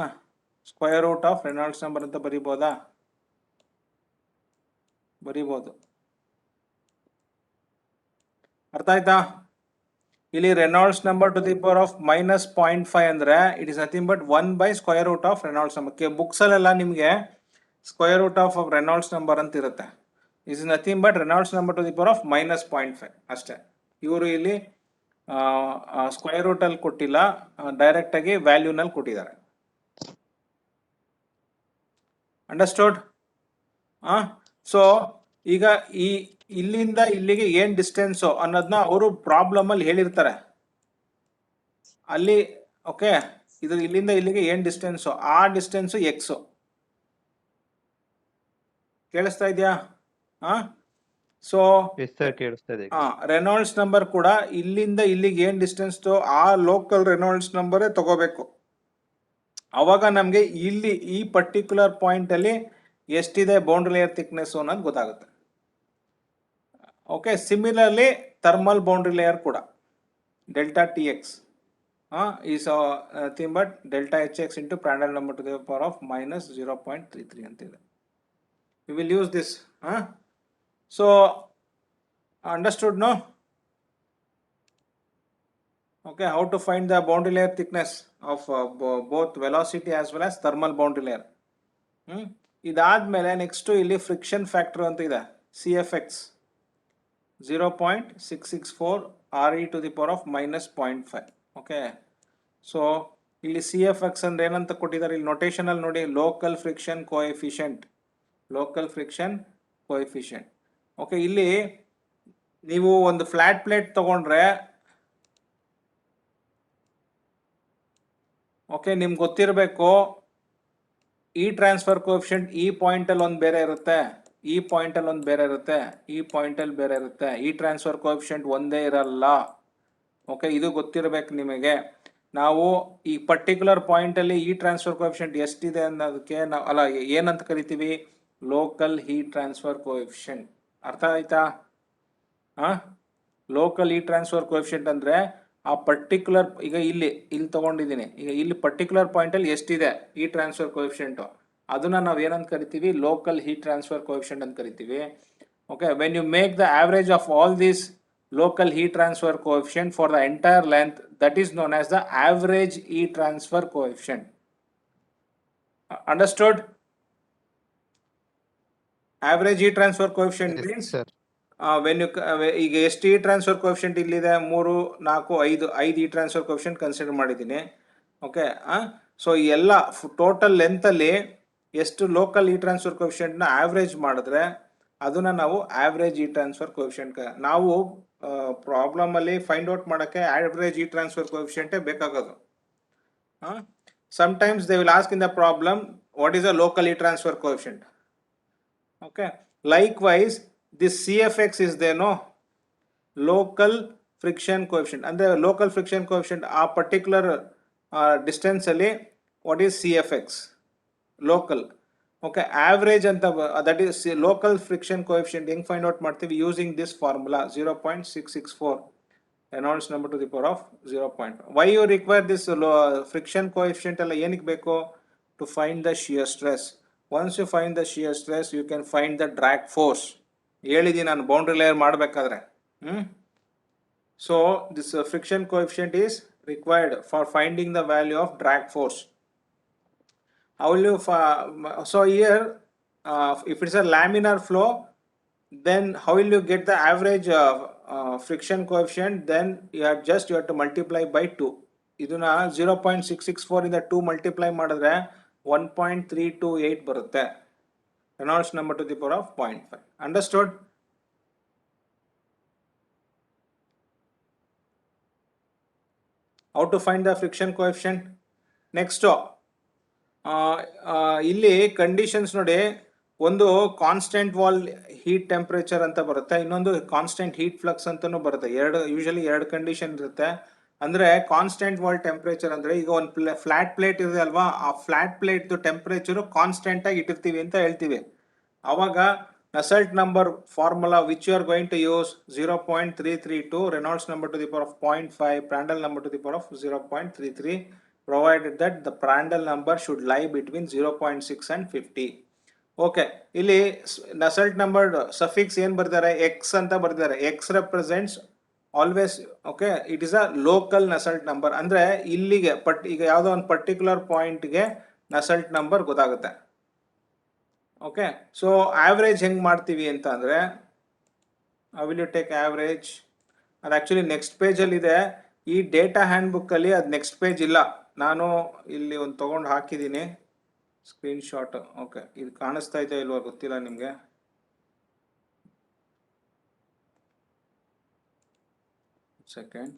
square root of Reynolds number ಅಂತ ಬರಿಬೋದಾ? ಬರಿಬೋದು. ಅರ್ಥ ಆಯ್ತಾ? ಇಲ್ಲಿ Reynolds number to the power of -0.5 ಅಂದ್ರೆ it is nothing but one by square root of Reynolds number. Books ಅಲ್ಲೆಲ್ಲ ನಿಮಗೆ square root of Reynolds number ಅಂತ ಇರುತ್ತೆ. Is nothing but Reynolds number to the power of -0.5 ಅಷ್ಟೇ. ಇವರು ಇಲ್ಲಿ ಸ್ಕ್ವೇರ್ ರೂಟ್ ಅಲ್ಲಿ ಕೊಟ್ಟಿಲ್ಲ, ಡೈರೆಕ್ಟ್ ಆಗಿ ವ್ಯಾಲ್ಯೂನಲ್ಲಿ ಕೊಟ್ಟಿದ್ದಾರೆ. ಅಂಡರ್ಸ್ಟುಡ್? ಸೊ ಈಗ ಇಲ್ಲಿಂದ ಇಲ್ಲಿಗೆ ಏನ್ ಡಿಸ್ಟೆನ್ಸ್ ಅನ್ನೋದನ್ನ ಅವರು ಪ್ರಾಬ್ಲಮ್ ಅಲ್ಲಿ ಹೇಳಿರ್ತಾರೆ ಅಲ್ಲಿ. ಓಕೆ, ಇದು ಇಲ್ಲಿಂದ ಇಲ್ಲಿಗೆ ಏನ್ ಡಿಸ್ಟೆನ್ಸ್, ಆ ಡಿಸ್ಟೆನ್ಸ್ ಎಕ್ಸ್. ಕೇಳಿಸ್ತಾ ಇದೆಯಾ? ಸೊ ಕೇಳಿಸ್ತದೆ. ರೆನಾಲ್ಡ್ಸ್ ನಂಬರ್ ಕೂಡ ಇಲ್ಲಿಂದ ಇಲ್ಲಿಗೆ ಏನ್ ಡಿಸ್ಟೆನ್ಸ್ ಆ ಲೋಕಲ್ ರೆನಾಲ್ಡ್ಸ್ ನಂಬರೇ ತಗೋಬೇಕು. ಅವಾಗ ನಮ್ಗೆ ಇಲ್ಲಿ ಈ ಪರ್ಟಿಕ್ಯುಲರ್ ಪಾಯಿಂಟ್ ಅಲ್ಲಿ ಎಷ್ಟಿದೆ ಬೌಂಡ್ರಿ ಲೇಯರ್ ಥಿಕ್ನೆಸ್ ಅನ್ನೋದು ಗೊತ್ತಾಗುತ್ತೆ. Okay, similarly thermal boundary layer ಕೂಡ delta T X is nothing but delta H X into Prandtl number to the power of -0.33 ಅಂತಿದೆ. We will use this. So understood, no? Okay, how to find the boundary layer thickness of both velocity as well as thermal boundary layer. ಇದಾದ್ಮೇಲೆ next ಇಲ್ಲಿ friction factor ಅಂತ ಇದೆ, CFX 0.664 RE to the power of -0.5. Okay, so ಇಲ್ಲಿ CFX ಅಂದ್ರೆ ಏನಂತ ಕೊಟ್ಟಿದ್ದಾರೆ ಇಲ್ಲಿ notation ಅಲ್ಲಿ ನೋಡಿ, ಲೋಕಲ್ ಫ್ರಿಕ್ಷನ್ ಕೋಎಫಿಷಿಯಂಟ್. ಓಕೆ, ಇಲ್ಲಿ ನೀವು ಒಂದು ಫ್ಲಾಟ್ ಪ್ಲೇಟ್ ತಗೊಂಡ್ರೆ, ಓಕೆ, ನಿಮ್ಗೆ ಗೊತ್ತಿರಬೇಕು ಈ ಟ್ರಾನ್ಸ್ಫರ್ ಕೋಎಫಿಷಿಯಂಟ್ ಈ ಪಾಯಿಂಟ್ ಅಲ್ಲಿ ಒಂದು ಬೇರೆ ಇರುತ್ತೆ, ಈ ಪಾಯಿಂಟ್ ಅಲ್ಲಿ ಒಂದು ಬೇರೆ ಇರುತ್ತೆ, ಈ ಪಾಯಿಂಟ್ ಅಲ್ಲಿ ಬೇರೆ ಇರುತ್ತೆ. ಈ ಟ್ರಾನ್ಸ್ಫರ್ ಕೋಎಫಿಷಿಯಂಟ್ ಒಂದೇ ಇರಲ್ಲ. ಓಕೆ, ಇದು ಗೊತ್ತಿರಬೇಕು ನಿಮಗೆ. ನಾವು ಈ ಪರ್ಟಿಕ್ಯುಲರ್ ಪಾಯಿಂಟ್ ಅಲ್ಲಿ ಈ ಟ್ರಾನ್ಸ್ಫರ್ ಕೋಎಫಿಷಿಯಂಟ್ ಎಷ್ಟಿದೆ ಅನ್ನೋದಕ್ಕೆ ನಾವು ಅಲ್ಲ ಏನಂತ ಕರಿತೀವಿ, ಲೋಕಲ್ ಹೀಟ್ ಟ್ರಾನ್ಸ್ಫರ್ ಕೋಎಫಿಷಿಯಂಟ್. ಅರ್ಥ ಆಯ್ತಾ? ಲೋಕಲ್ ಹೀಟ್ ಟ್ರಾನ್ಸ್ಫರ್ ಕೋಎಫಿಷಿಯಂಟ್ ಅಂದ್ರೆ ಆ ಪರ್ಟಿಕ್ಯುಲರ್, ಈಗ ಇಲ್ಲಿ ತಗೊಂಡಿದ್ದೀನಿ, ಈಗ ಇಲ್ಲಿ ಪರ್ಟಿಕ್ಯುಲರ್ ಪಾಯಿಂಟ್ ಅಲ್ಲಿ ಎಷ್ಟಿದೆ ಈ ಟ್ರಾನ್ಸ್ಫರ್ ಕೋಎಫಿಷಿಯಂಟ್, ಅದನ್ನ ನಾವು ಏನಂತ ಕರಿತೀವಿ, ಲೋಕಲ್ ಹೀಟ್ ಟ್ರಾನ್ಸ್ಫರ್ ಕೋಎಫಿಷಿಯಂಟ್ ಅಂತ ಕರಿತೀವಿ. Okay, when you make the average of all these local heat transfer coefficient for the entire length, that is known as the average heat transfer coefficient. Understood? Average heat transfer coefficient means when you ಈಗ ಎಷ್ಟು heat transfer coefficient ಇಲ್ಲಿದೆ, 3 4 5 heat transfer coefficient consider ಮಾಡಿದ್ದೀನಿ. Okay, so ಎಲ್ಲ total length ಅಲ್ಲಿ ಎಷ್ಟು local heat transfer coefficient ನ average ಮಾಡಿದ್ರೆ ಅದನ್ನ ನಾವು ಆವರೇಜ್ heat transfer coefficient. ನಾವು ಪ್ರಾಬ್ಲಮ್ ಅಲ್ಲಿ ಫೈಂಡ್ ಔಟ್ ಮಾಡಕ್ಕೆ average heat transfer coefficient ಬೇಕಾಗೋದು. Sometimes they will ask in the problem what is the local heat transfer coefficient. Okay, likewise this CFX is there, no? Local friction coefficient, and the local friction coefficient a particular distance ಅಲ್ಲಿ what is CFX local. Okay, average ಅಂತ that is local friction coefficient ಹೆಂಗ್ find out ಮಾಡ್ತೀವಿ, using this formula 0.664 Reynolds number to the power of 0.5. Why you require this friction coefficient ಎಲ್ಲ ಏನಕ್ಕೆ ಬೇಕು? To find the shear stress. Once you find the shear stress, you can find the drag force. ಹೇಳಿದ್ದೀನಿ ನಾನು boundary layer ಮಾಡಬೇಕಾದ್ರೆ. So this friction coefficient is required for finding the value of drag force. How will you so here if it's a laminar flow, then how will you get the average friction coefficient? Then you have to multiply by 2. ಇದನ್ನ 0.664 ಇಂದ 2 multiply ಮಾಡಿದ್ರೆ 1.328 ಬರುತ್ತೆ. Reynolds number to the power of 0.5. Understood? How to find the friction coefficient? Next, ಇಲ್ಲಿ conditions ನೋಡಿ, ಒಂದು constant wall heat temperature ಅಂತ ಬರುತ್ತೆ, ಇನ್ನೊಂದು ಕಾನ್ಸ್ಟೆಂಟ್ ಹೀಟ್ ಫ್ಲಕ್ಸ್ ಅಂತಾನು ಬರುತ್ತೆ. ಯೂಶಲಿ ಎರಡು ಕಂಡೀಷನ್ ಇರುತ್ತೆ. ಅಂದ್ರೆ ಕಾನ್ಸ್ಟೆಂಟ್ ವಾಲ್ ಟೆಂಪರೇಚರ್ ಅಂದ್ರೆ ಈಗ ಒಂದು ಫ್ಲಾಟ್ ಪ್ಲೇಟ್ ಇದೆ ಅಲ್ವಾ, ಆ ಫ್ಲಾಟ್ ಪ್ಲೇಟ್ ಟೆಂಪರೇಚರ್ ಕಾನ್ಸ್ಟೆಂಟ್ ಆಗಿ ಇಟ್ಟಿರ್ತೀವಿ ಅಂತ ಹೇಳ್ತೀವಿ. ಅವಾಗ Nusselt number formula which you are going to use 0.332, Reynolds number to the power of 0.5, Prandtl number to the power of 0.33, provided that the Prandtl number should lie between 0.6 and 50. Okay, ಇಲ್ಲಿ Nusselt number suffix ಏನು ಬರ್ತಾರೆ, X ಅಂತ ಬರ್ತಾರೆ. X represents always, okay, it is a local Nusselt number. ಅಂದರೆ ಇಲ್ಲಿಗೆ ಈಗ ಯಾವುದೋ ಒಂದು ಪರ್ಟಿಕ್ಯುಲರ್ ಪಾಯಿಂಟ್ಗೆ ನಸಲ್ಟ್ ನಂಬರ್ ಗೊತ್ತಾಗುತ್ತೆ. ಓಕೆ, ಸೊ ಆವ್ರೇಜ್ ಹೆಂಗೆ ಮಾಡ್ತೀವಿ ಅಂತ ಅಂದರೆ, I will you take average. ಅದು ಆ್ಯಕ್ಚುಲಿ ನೆಕ್ಸ್ಟ್ ಪೇಜಲ್ಲಿ ಇದೆ. ಈ ಡೇಟಾ ಹ್ಯಾಂಡ್ ಬುಕ್ಕಲ್ಲಿ ಅದು ನೆಕ್ಸ್ಟ್ ಪೇಜ್ ಇಲ್ಲ. ನಾನು ಇಲ್ಲಿ ಒಂದು ತೊಗೊಂಡು ಹಾಕಿದ್ದೀನಿ ಸ್ಕ್ರೀನ್ ಶಾಟ್. ಓಕೆ, ಇದು ಕಾಣಿಸ್ತಾ ಇದೆಯಾ ಇಲ್ವಾ ಗೊತ್ತಿಲ್ಲ ನಿಮಗೆ. ಸೆಕೆಂಡ್,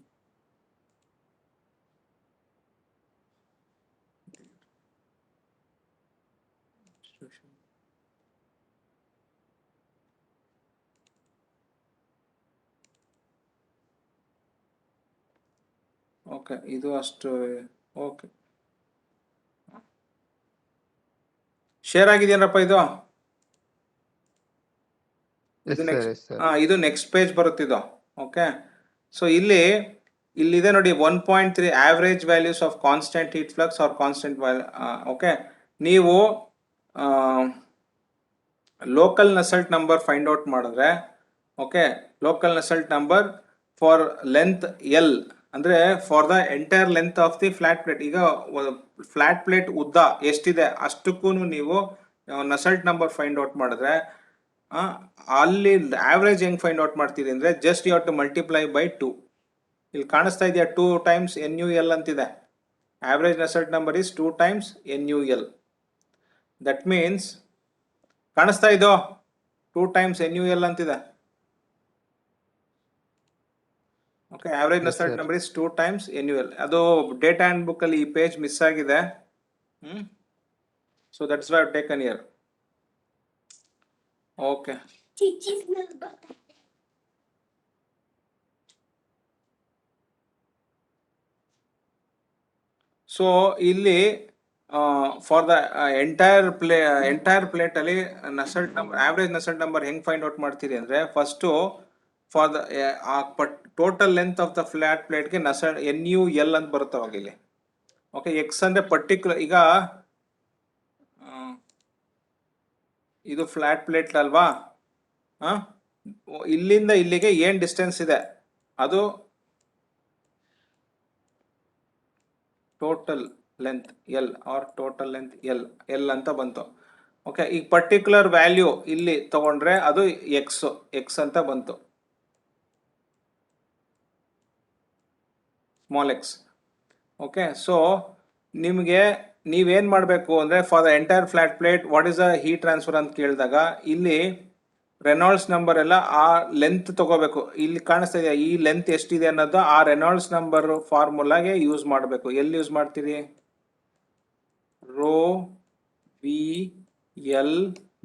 ಓಕೆ, ಇದು ಅಷ್ಟು. ಓಕೆ, ಶೇರ್ ಆಗಿದೆಯೇನಪ್ಪ ಇದು? ಇದು ನೆಕ್ಸ್ಟ್ ಪೇಜ್ ಬರುತ್ತಿದ್ದು. ಓಕೆ, ಸೊ ಇಲ್ಲಿದೆ ನೋಡಿ 1.3 average values of constant heat flux or constant value. Okay, ನೀವು local Nusselt number find out ಮಾಡಿದ್ರೆ, okay, local Nusselt number for length L ಅಂದರೆ for the entire length of the flat plate. ಈಗ flat plate ಉದ್ದ ಎಷ್ಟಿದೆ ಅಷ್ಟಕ್ಕೂ ನೀವು ನಸಲ್ಟ್ number find out ಮಾಡಿದ್ರೆ, ಅಲ್ಲಿ ಆವ್ರೇಜ್ ಹೆಂಗೆ ಫೈಂಡ್ ಔಟ್ ಮಾಡ್ತೀರಿ ಅಂದರೆ, just you have to multiply by 2. ಇಲ್ಲಿ ಕಾಣಿಸ್ತಾ ಇದೆಯಾ 2 times NUL ಅಂತಿದೆ. Average Nusselt number is 2 times NUL. That means ಕಾಣಿಸ್ತಾ ಇದೋ 2 times NUL ಅಂತಿದೆ. Okay, average Nusselt number is 2 times NUL. ಅದು ಡೇಟಾ ಹ್ಯಾಂಡ್ ಬುಕ್ ಅಲ್ಲಿ ಈ ಪೇಜ್ ಮಿಸ್ ಆಗಿದೆ. So that's why I have taken here. Okay, so ಇಲ್ಲಿ for the entire plate ಅಲ್ಲಿ Nusselt number, average Nusselt number ಹೆಂಗ್ find out ಮಾಡ್ತೀರಿ ಅಂದ್ರೆ, first for the total length of the flat ಪ್ಲೇಟ್ಗೆ Nusselt NUL ಅಂತ ಬರುತ್ತೆ ಅವಾಗ ಇಲ್ಲಿ. ಓಕೆ, ಎಕ್ಸ್ ಅಂದ್ರೆ ಪರ್ಟಿಕ್ಯುಲರ್. ಈಗ ಇದು ಫ್ಲಾಟ್ ಪ್ಲೇಟ್ ಅಲ್ವಾ, ಇಲ್ಲಿಂದ ಇಲ್ಲಿಗೆ ಏನ್ ಡಿಸ್ಟೆನ್ಸ್ ಇದೆ ಅದು total length L or total length L ಅಂತ ಬಂತು. ಓಕೆ, ಈಗ ಪರ್ಟಿಕ್ಯುಲರ್ ವ್ಯಾಲ್ಯೂ ಇಲ್ಲಿ ತಗೊಂಡ್ರೆ ಅದು ಎಕ್ಸ್ ಅಂತ ಬಂತು, ಸ್ಮಾಲ್ ಎಕ್ಸ್. ಓಕೆ, ಸೊ ನಿಮಗೆ ನೀವೇನು ಮಾಡಬೇಕು ಅಂದರೆ, for the entire flat plate what is the heat transfer ಅಂತ ಕೇಳಿದಾಗ ಇಲ್ಲಿ ರೆನಾಲ್ಡ್ಸ್ ನಂಬರ್ ಎಲ್ಲ ಆ ಲೆಂತ್ ತಗೋಬೇಕು. ಇಲ್ಲಿ ಕಾಣಿಸ್ತಾ ಇದೆ ಈ ಲೆಂತ್ ಎಷ್ಟಿದೆ ಅನ್ನೋದು ಆ ರೆನಾಲ್ಡ್ಸ್ ನಂಬರ್ ಫಾರ್ಮುಲಾಗೆ ಯೂಸ್ ಮಾಡಬೇಕು. ಎಲ್ಲಿ ಯೂಸ್ ಮಾಡ್ತೀರಿ? Rho V L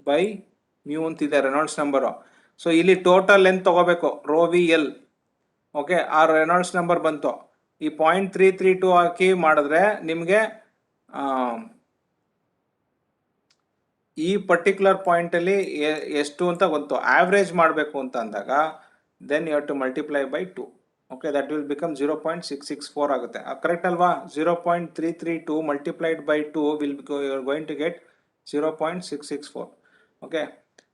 by mu ಅಂತಿದೆ ರೆನಾಲ್ಡ್ಸ್ ನಂಬರು. ಸೊ ಇಲ್ಲಿ ಟೋಟಲ್ ಲೆಂತ್ ತಗೋಬೇಕು, ರೋ ವಿ ಎಲ್. ಓಕೆ, ಆ ರೆನಾಲ್ಡ್ಸ್ ನಂಬರ್ ಬಂತು. ಈ 0.332 ಹಾಕಿ ಮಾಡಿದ್ರೆ ನಿಮಗೆ ಈ ಪರ್ಟಿಕ್ಯುಲರ್ ಪಾಯಿಂಟ್ ಅಲ್ಲಿ ಎಷ್ಟು ಅಂತ ಗೊತ್ತು. ಆವ್ರೇಜ್ ಮಾಡಬೇಕು ಅಂತ ಅಂದಾಗ then you have to multiply by 2. Okay, that will become 0.664 ಆಗುತ್ತೆ. ಕರೆಕ್ಟ್ ಅಲ್ವಾ? 0.332 multiplied by 2 will you are going to get 0.664. Okay,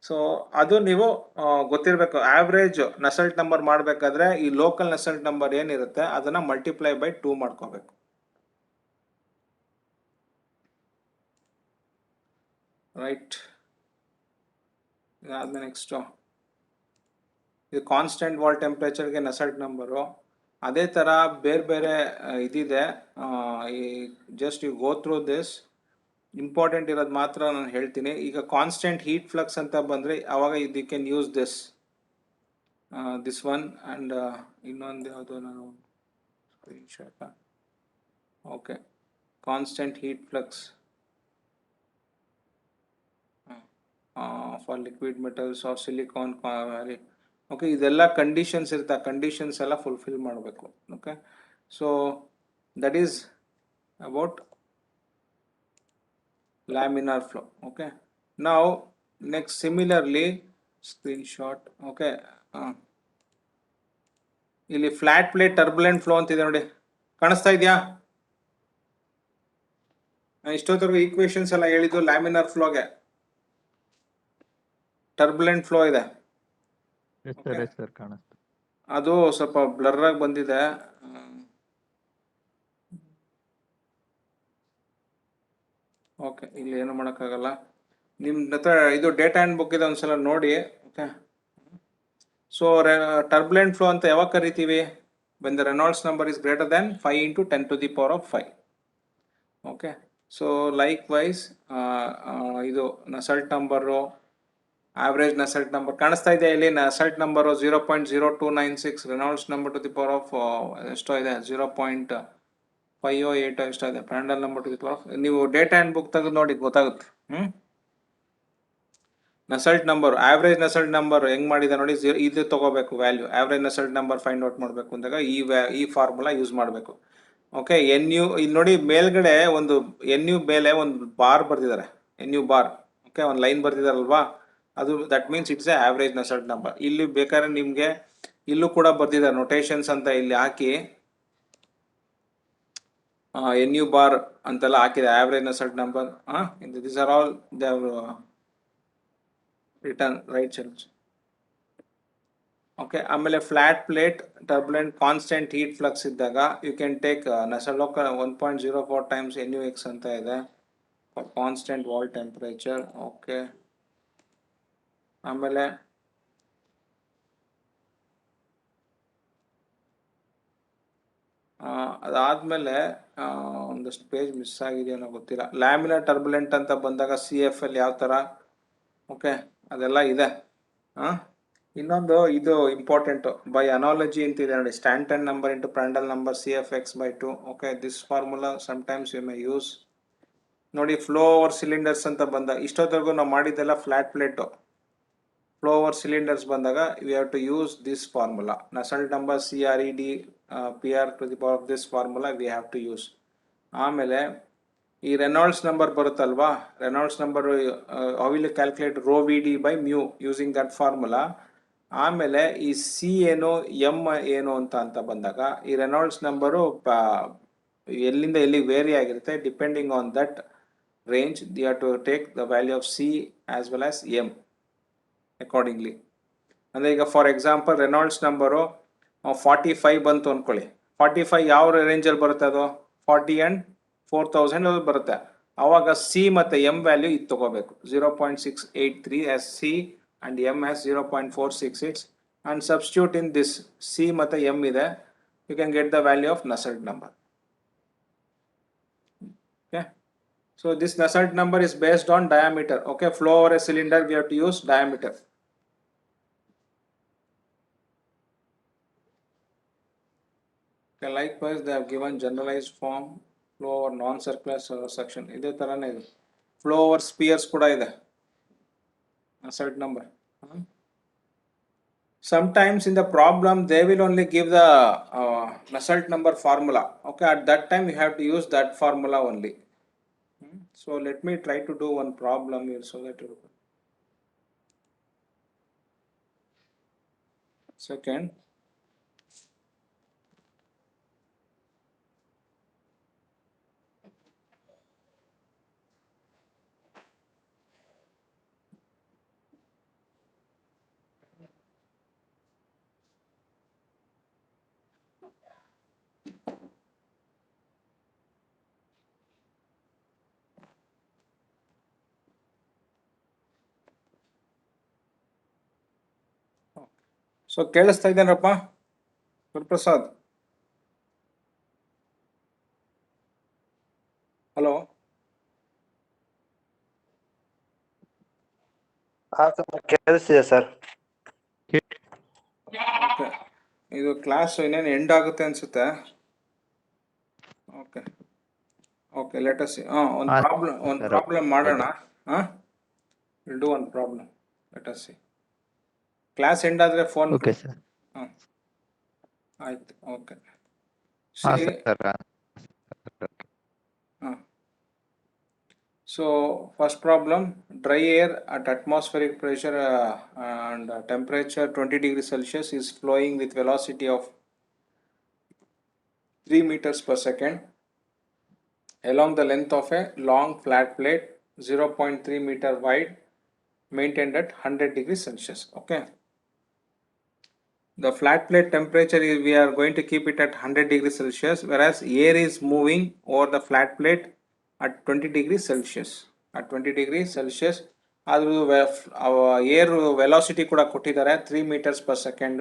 so ಅದು ನೀವು ಗೊತ್ತಿರಬೇಕು. ಆವ್ರೇಜ್ ನಸಲ್ಟ್ ನಂಬರ್ ಮಾಡಬೇಕಾದ್ರೆ ಈ ಲೋಕಲ್ ನಸಲ್ಟ್ ನಂಬರ್ ಏನಿರುತ್ತೆ ಅದನ್ನ ಮಲ್ಟಿಪ್ಲೈ ಬೈ 2 ಮಾಡ್ಕೋಬೇಕು. ರೈಟ್, ಇದಾದ್ಮೇಲೆ ನೆಕ್ಸ್ಟು ಇದು ಕಾನ್ಸ್ಟೆಂಟ್ ವಾಲ್ ಟೆಂಪ್ರೇಚರ್ಗೆ ನಸಲ್ಟ್ ನಂಬರು. ಅದೇ ಥರ ಬೇರೆ ಬೇರೆ ಇದಿದೆ. ಈ just you go through this. Important ಇರೋದು ಮಾತ್ರ ನಾನು ಹೇಳ್ತೀನಿ. ಈಗ ಕಾನ್ಸ್ಟೆಂಟ್ ಹೀಟ್ ಫ್ಲಕ್ಸ್ ಅಂತ ಬಂದರೆ ಆವಾಗ you can use this one. And ಇನ್ನೊಂದು ಯಾವುದು ನಾನು screenshot. Okay, constant heat flux for liquid metals or silicon. Okay, ಇದೆಲ್ಲ ಕಂಡೀಷನ್ಸ್ ಇರುತ್ತೆ. ಆ ಕಂಡೀಷನ್ಸ್ ಎಲ್ಲ ಫುಲ್ಫಿಲ್ ಮಾಡಬೇಕು. Okay, so that is about laminar flow. Okay, now next similarly screenshot. Okay, ಇಲ್ಲಿ flat plate turbulent flow ಅಂತಿದೆ ನೋಡಿ, ಕಾಣಿಸ್ತಾ ಇದೆಯಾ? ಇಷ್ಟೊತ್ತರೆಗೂ ಈಕ್ವೇಶನ್ಸ್ ಎಲ್ಲ ಹೇಳಿದ್ದು ಲ್ಯಾಮಿನಾರ್ ಫ್ಲೋಗೆ, ಟರ್ಬುಲೆಂಟ್ ಫ್ಲೋ ಇದೆ. ಎಸ್ ಸರ್, ಎಸ್ ಸರ್, ಕಾಣಿಸ್ತು. ಅದು ಸ್ವಲ್ಪ ಬ್ಲರ್ ಆಗಿ ಬಂದಿದೆ. ಓಕೆ, ಇಲ್ಲಿ ಏನು ಮಾಡೋಕ್ಕಾಗಲ್ಲ. ನಿಮ್ಮ ಹತ್ರ ಇದು ಡೇಟಾ ಆ್ಯಂಡ್ ಬುಕ್ ಇದೆ, ಒಂದ್ಸಲ ನೋಡಿ. ಓಕೆ, ಸೊ ಟರ್ಬುಲೆಂಟ್ ಫ್ಲೋ ಅಂತ ಯಾವಾಗ ಕರಿತೀವಿ? When the Reynolds number is greater then 5 into 10 to the power of 5. Okay, so likewise ಇದು Nusselt number, average Nusselt number ಕಾಣಿಸ್ತಾ ಇದೆ ಇಲ್ಲಿ. Nusselt number 0.0296, Reynolds number to the power of ಎಷ್ಟೋ ಇದೆ, 0.508 ಎಷ್ಟೋ ಇದೆ, Prandtl number to the power of. ನೀವು data handbook ತೆಗೆದು ನೋಡಿ ಗೊತ್ತಾಗುತ್ತೆ. Nusselt number, average Nusselt number ಹೆಂಗ್ ಮಾಡಿದೆ ನೋಡಿ, ಇದು ತಗೋಬೇಕು value. Average Nusselt number find out ಮಾಡಬೇಕು ಅಂದಾಗ ಈ ಫಾರ್ಮುಲಾ ಯೂಸ್ ಮಾಡಬೇಕು. ಓಕೆ, NU ಇಲ್ಲಿ ನೋಡಿ ಮೇಲ್ಗಡೆ ಒಂದು NU ಮೇಲೆ ಒಂದು ಬಾರ್ ಬರ್ದಿದ್ದಾರೆ, NU ಬಾರ್. ಓಕೆ, ಒಂದು ಲೈನ್ ಬರ್ದಿದಾರಲ್ವಾ, ಅದು that means it's a average Nusselt number. ಇಲ್ಲಿ ಬೇಕಾದ್ರೆ ನಿಮಗೆ ಇಲ್ಲೂ ಕೂಡ ಬರ್ದಿದ್ದಾರೆ ನೋಟೇಶನ್ಸ್ ಅಂತ, ಇಲ್ಲಿ ಹಾಕಿ NU ಬಾರ್ ಅಂತೆಲ್ಲ ಹಾಕಿದೆ, average Nusselt number. This are all they return right side. Okay, ಆಮೇಲೆ flat plate turbulent constant heat flux ಇದ್ದಾಗ ಯು ಕ್ಯಾನ್ ಟೇಕ್ ನಸಲೋಕ 1.04 times NUX ಅಂತ ಇದೆ for constant wall temperature. Okay, ಆಮೇಲೆ ಅದಾದ್ಮೇಲೆ ಒಂದಷ್ಟು ಪೇಜ್ ಮಿಸ್ ಆಗಿದೆಯೋ ಅನ್ನೋ ಗೊತ್ತಿಲ್ಲ. ಲ್ಯಾಮಿನಾರ್ ಟರ್ಬುಲೆಂಟ್ ಅಂತ ಬಂದಾಗ CFL ಯಾವ ಥರ, ಓಕೆ ಅದೆಲ್ಲ ಇದೆ. ಇನ್ನೊಂದು ಇದು ಇಂಪಾರ್ಟೆಂಟು, ಬೈ ಅನಾಲಜಿ ಅಂತಿದೆ ನೋಡಿ, Stanton number into Prandtl number CFX/2. Okay, this formula sometimes you may use. ನೋಡಿ, ಫ್ಲೋ ಓವರ್ ಸಿಲಿಂಡರ್ಸ್ ಅಂತ ಬಂದಾಗ, ಇಷ್ಟೊತ್ತರೆಗೂ ನಾವು ಮಾಡಿದ್ದೆಲ್ಲ flat plate. Flow over cylinders ಬಂದಾಗ we have to use this formula, Nusselt number CRED PR to the power of this formula we have to use. ಆಮೇಲೆ ಈ Reynolds number ಬರುತ್ತಲ್ವಾ, Reynolds number how will calculate rho VD by mu using that formula. ಆಮೇಲೆ ಈ C ಏನು M ಏನು ಅಂತ ಬಂದಾಗ ಈ ರೆನಾಲ್ಡ್ಸ್ ನಂಬರು ಎಲ್ಲಿಂದ ಎಲ್ಲಿಗೆ ವೇರಿ ಆಗಿರುತ್ತೆ. Depending on that range you have to take the value of C as well as M accordingly. ಅಂದರೆ ಈಗ ಫಾರ್ ಎಕ್ಸಾಂಪಲ್ ರೆನಾಲ್ಡ್ಸ್ ನಂಬರು 45 ಬಂತು ಅಂದ್ಕೊಳ್ಳಿ. 45 ಯಾವ ರೇಂಜಲ್ಲಿ ಬರುತ್ತೆ? ಅದು 40 and 4000 ಬರುತ್ತೆ. ಆವಾಗ C ಮತ್ತು M ವ್ಯಾಲ್ಯೂ ಇದು ತಗೋಬೇಕು, 0.683 as C and M as 0.466, and substitute in this C ಮತ್ತು M ಇದೆ, you can get the value of Nusselt number. Okay, so this Nusselt number is based on diameter. Okay, flow over a cylinder we have to use diameter. Okay, likewise they have given generalized form, flow over non-circular section. ಇದೇ ತರನೇ ಇದೆ. Flow over spears ಕೂಡ ಇದೆ, Nusselt number. Sometimes in the problem they will only give the Nusselt number formula. Okay, at that time you have to use that formula only. So let me try to do one problem here so that you second. So ಕೇಳಿಸ್ತಾ ಇದ್ದೇನಪ್ಪ Guruprasad? Hello, ಕೇಳಿಸ್ತಿದೆ sir. Okay, ಇದು class ಇನ್ನೇನು end ಆಗುತ್ತೆ ಅನ್ಸುತ್ತೆ. Okay okay, let us see. ಒಂದು problem ಮಾಡೋಣ. Will do ಒಂದು problem, let us see. Class end ಆದರೆ ಫೋನ್. Okay sir. ಆಯ್ತು, okay. So first problem, dry air at atmospheric pressure and temperature 20 degrees Celsius is flowing with velocity of 3 meters per second along the length of a long flat plate 0.3 meter wide maintained at 100 degrees Celsius. Okay. The flat plate temperature is, we are going to keep it at 100 degrees Celsius, whereas air is moving over the flat plate at 20 degrees Celsius. At 20 degrees Celsius, ಅದು air velocity ಕೂಡ ಕೊಟ್ಟಿದ್ದಾರೆ 3 meters per second.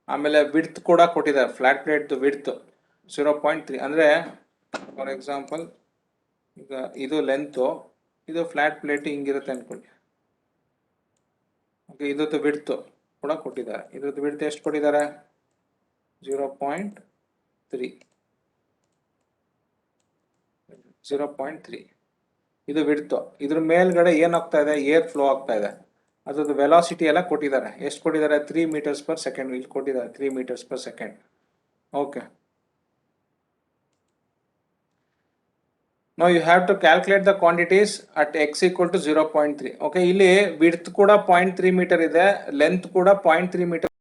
ಆಮೇಲೆ width ಕೂಡ ಕೊಟ್ಟಿದ್ದಾರೆ, flat ಪ್ಲೇಟ್ದು width 0.3. ಅಂದರೆ for example ಈಗ ಇದು length, ಇದು ಫ್ಲಾಟ್ ಪ್ಲೇಟ್ ಹಿಂಗಿರುತ್ತೆ ಅಂದ್ಕೊಳ್ಳಿ. ಓಕೆ, ಇದ್ರದ್ದು ವಿಡ್ತ್ ಕೂಡ ಕೊಟ್ಟಿದ್ದಾರೆ. ಇದ್ರದ್ದು ವಿಡ್ತ್ ಎಷ್ಟು ಕೊಟ್ಟಿದ್ದಾರೆ? 0.3. ಇದು ವಿಡ್ತ್. ಇದ್ರ ಮೇಲ್ಗಡೆ ಏನಾಗ್ತಾ ಇದೆ? ಏರ್ ಫ್ಲೋ ಆಗ್ತಾ ಇದೆ. ಅದ್ರದ್ದು ವೆಲಾಸಿಟಿ ಎಲ್ಲ ಕೊಟ್ಟಿದ್ದಾರೆ. ಎಷ್ಟು ಕೊಟ್ಟಿದ್ದಾರೆ? 3 meters per second. ಇಲ್ಲಿ ಕೊಟ್ಟಿದ್ದಾರೆ 3 meters per second. Okay, now you have to calculate the quantities at x equal to 0.3. Okay, ಇಲ್ಲಿ ವಿಡ್ತ್ ಕೂಡ 0.3 meter ಇದೆ, ಲೆಂತ್ ಕೂಡ 0.3 meter